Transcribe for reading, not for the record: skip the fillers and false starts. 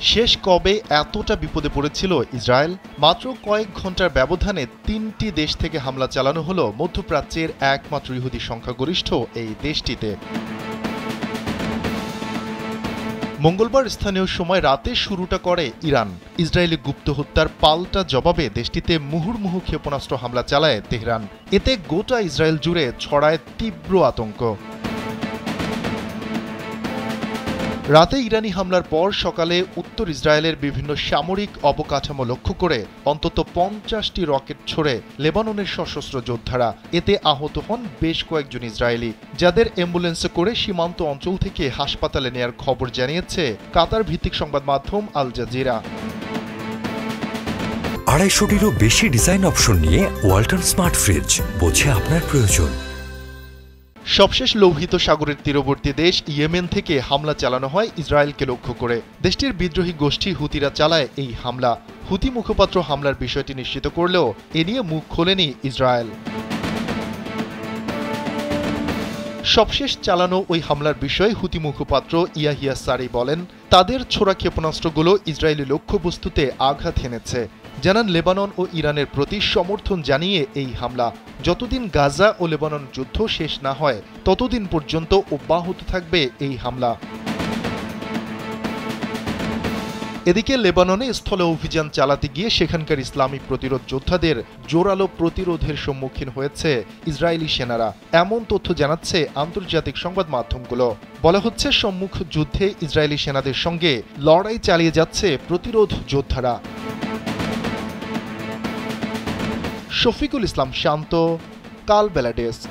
শেষ কবে এতটা বিপদে পড়েছিল ইসরায়েল? মাত্র কয়েক ঘন্টার ব্যবধানে ৩টি দেশ থেকে হামলা চালানো হলো মধ্যপ্রাচ্যের একমাত্র ইহুদি সংখ্যাগরিষ্ঠ এই দেশটিতে। মঙ্গলবার স্থানীয় সময় রাতে শুরুটা করে ইরান। ইসরায়েলি গুপ্ত হত্যার পাল্টা জবাবে দেশটিতে মুহুর্মুহু ক্ষেপণাস্ত্র হামলা চালায় তেহরান। এতে গোটা ইসরায়েল জুড়ে ছড়ায় তীব্র আতঙ্ক। রাতে ইরানি হামলার পর সকালে উত্তর ইসরায়েলের বিভিন্ন সামরিক অবকাঠামো লক্ষ্য করে অন্তত ৫০টি রকেট ছড়ে লেবাননের সশস্ত্র যোদ্ধারা। এতে আহত হন বেশ কয়েকজন ইসরায়েলি, যাদের অ্যাম্বুলেন্সে করে সীমান্ত অঞ্চল থেকে হাসপাতালে নেয়ার খবর জানিয়েছে কাতার ভিত্তিক সংবাদ মাধ্যম আল জাজিরা। ২৫০টিরও বেশি ডিজাইন অপশন নিয়ে ওয়ালটন স্মার্ট ফ্রিজ, বোঝে আপনার প্রয়োজন। সবশেষ লোহিত সাগরের তীরবর্তী দেশ ইয়েমেন থেকে হামলা চালানো হয় ইসরায়েলকে লক্ষ্য করে। দেশটির বিদ্রোহী গোষ্ঠী হুতিরা চালায় এই হামলা। হুতি মুখপাত্র হামলার বিষয়টি নিশ্চিত করলেও এ নিয়ে মুখ খোলেনি ইসরায়েল। সবশেষ চালানো ওই হামলার বিষয়ে হুতি মুখপাত্র ইয়াহিয়া সারি বলেন, তাদের ছোড়া ক্ষেপণাস্ত্রগুলো ইসরায়েলি লক্ষ্যবস্তুতে আঘাত হেনেছে। জানান, লেবানন ও ইরানের প্রতি সমর্থন জানিয়ে এই হামলা। যতদিন গাজা ও লেবানন যুদ্ধ শেষ না হয় ততদিন পর্যন্ত অব্যাহত থাকবে এই হামলা। এদিকে লেবাননে স্থলে অভিযান চালাতে গিয়ে সেখানকার ইসলামী প্রতিরোধ যোদ্ধাদের জোরালো প্রতিরোধের সম্মুখীন হয়েছে ইসরায়েলি সেনারা। এমন তথ্য জানাচ্ছে আন্তর্জাতিক সংবাদ মাধ্যমগুলো। বলা হচ্ছে, সম্মুখ যুদ্ধে ইসরায়েলি সেনাদের সঙ্গে লড়াই চালিয়ে যাচ্ছে প্রতিরোধ যোদ্ধারা। শফিকুল ইসলাম শান্ত, কালবেলা ডেস্ক।